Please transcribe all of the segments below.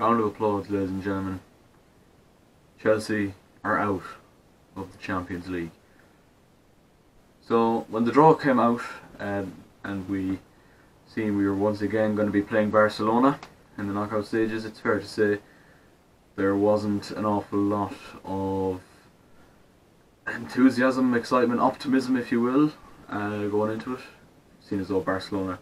Round of applause, ladies and gentlemen. Chelsea are out of the Champions League. So when the draw came out and we seen we were once again going to be playing Barcelona in the knockout stages, it's fair to say there wasn't an awful lot of enthusiasm, excitement, optimism, if you will, going into it. Seen as though Barcelona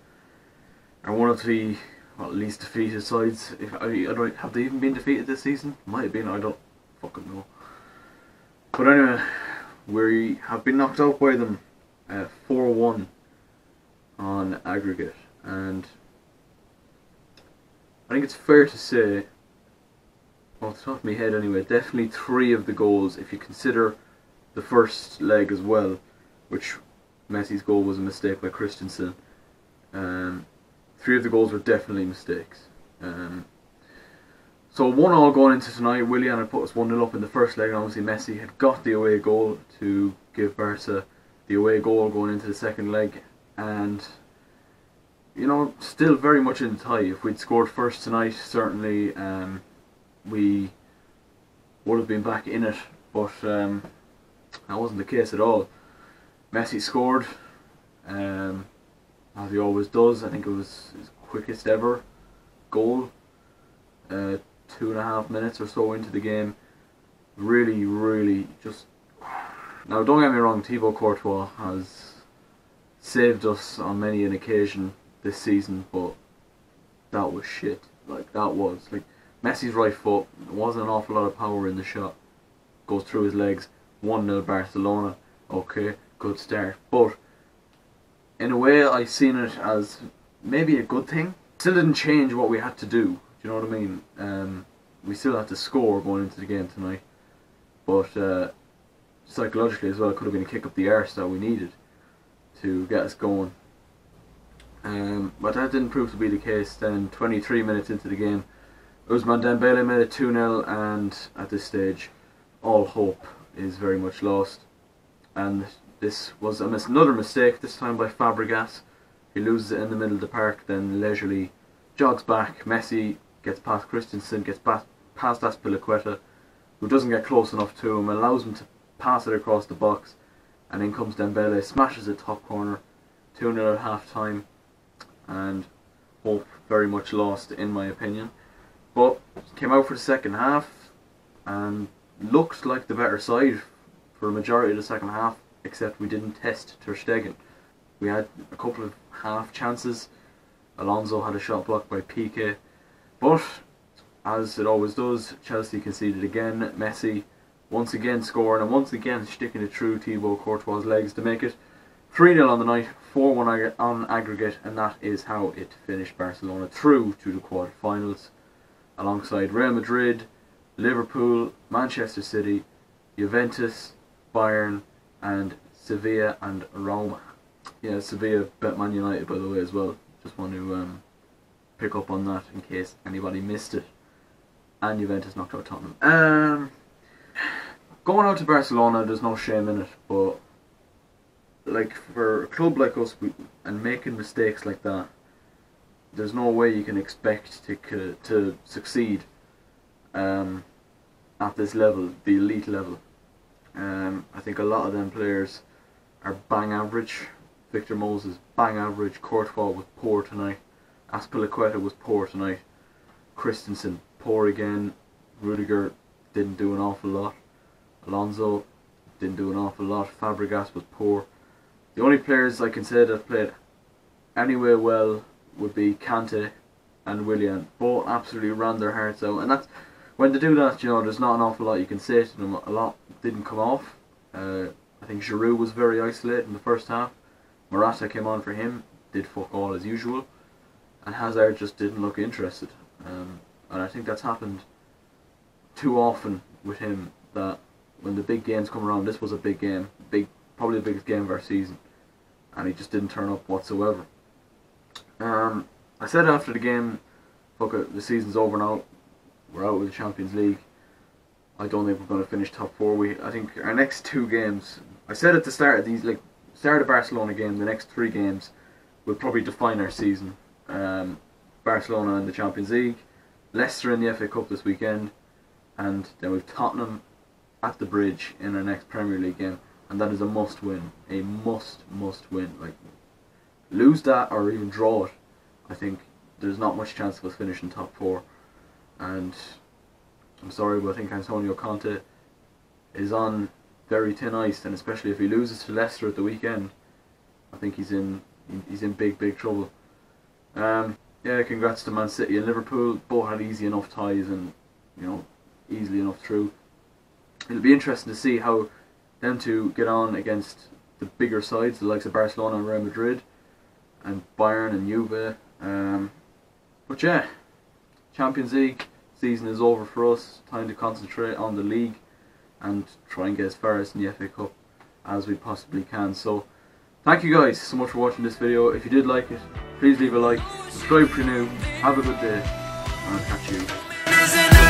are one of the least defeated sides. Have they even been defeated this season? Might have been. I don't fucking know. But anyway, we have been knocked out by them 4-1 on aggregate, and I think it's fair to say, off the top of my head anyway, definitely 3 of the goals, if you consider the first leg as well, which Messi's goal was a mistake by Christensen. 3 of the goals were definitely mistakes. So 1-1 going into tonight. Willian had put us 1-0 up in the first leg, and obviously Messi had got the away goal to give Barca the away goal going into the second leg. And, you know, still very much in the tie. If we'd scored first tonight, certainly we would have been back in it, but that wasn't the case at all. Messi scored, as he always does. I think it was his quickest ever goal, 2.5 minutes or so into the game. Really just... Now don't get me wrong, Thibaut Courtois has saved us on many an occasion this season, but that was shit. Messi's right foot, there wasn't an awful lot of power in the shot, goes through his legs. 1-0 Barcelona, okay, good start, but in a way I seen it as maybe a good thing. Still didn't change what we had to do, do you know what I mean? We still had to score going into the game tonight, but psychologically as well, it could have been a kick up the arse that we needed to get us going. But that didn't prove to be the case. Then 23 minutes into the game, Ousmane Dembele made it 2-0, and at this stage all hope is very much lost. And this was another mistake, this time by Fabregas. He loses it in the middle of the park, then leisurely jogs back. Messi gets past Christensen, gets past Azpilicueta, who doesn't get close enough to him, allows him to pass it across the box, and in comes Dembele, smashes it top corner. 2-0 at half time, and hope very much lost in my opinion. But came out for the second half and looked like the better side for a majority of the second half, except we didn't test Ter Stegen. We had a couple of half chances. Alonso had a shot blocked by Piqué, but as it always does, Chelsea conceded again. Messi once again scoring, and once again sticking it through Thibaut Courtois' legs to make it 3-0 on the night, 4-1 on aggregate, and that is how it finished Barcelona through to the quarter-finals, alongside Real Madrid, Liverpool, Manchester City, Juventus, Bayern, and Sevilla and Roma. Yeah, Sevilla bet Man United, by the way, as well. Just want to pick up on that in case anybody missed it. And Juventus knocked out Tottenham. Going out to Barcelona, there's no shame in it, but like for a club like us, and making mistakes like that, there's no way you can expect to succeed at this level, the elite level. I think a lot of them players are bang average. Victor Moses, bang average. Courtois was poor tonight. Azpilicueta was poor tonight. Christensen, poor again. Rudiger didn't do an awful lot. Alonso didn't do an awful lot. Fabregas was poor. The only players I can say that played anyway well would be Kante and Willian. Both absolutely ran their hearts out, and that's when they do that, you know, there's not an awful lot you can say to them. A lot didn't come off. I think Giroud was very isolated in the first half. Morata came on for him, did fuck all as usual, and Hazard just didn't look interested. And I think that's happened too often with him, that when the big games come around, this was a big game, probably the biggest game of our season, and he just didn't turn up whatsoever. I said after the game, fuck it, the season's over now, we're out of the Champions League. I don't think we're going to finish top 4. I think our next 2 games, I said at the start of these, start of the Barcelona game, the next 3 games will probably define our season. Barcelona in the Champions League, Leicester in the FA Cup this weekend, and then we've Tottenham at the Bridge in our next Premier League game, and that is a must win. A must win. Like, lose that or even draw it, I think there's not much chance of us finishing top 4. And I'm sorry, but I think Antonio Conte is on very thin ice, and especially if he loses to Leicester at the weekend, I think he's in big trouble. Yeah, congrats to Man City and Liverpool. Both had easy enough ties and, you know, easily enough through. It'll be interesting to see how them two get on against the bigger sides, the likes of Barcelona and Real Madrid, and Bayern and Juve. But yeah, Champions League season is over for us. Time to concentrate on the league and try and get as far as in the FA Cup as we possibly can. So thank you guys so much for watching this video. If you did like it, please leave a like, subscribe if you're new, have a good day, and I'll catch you.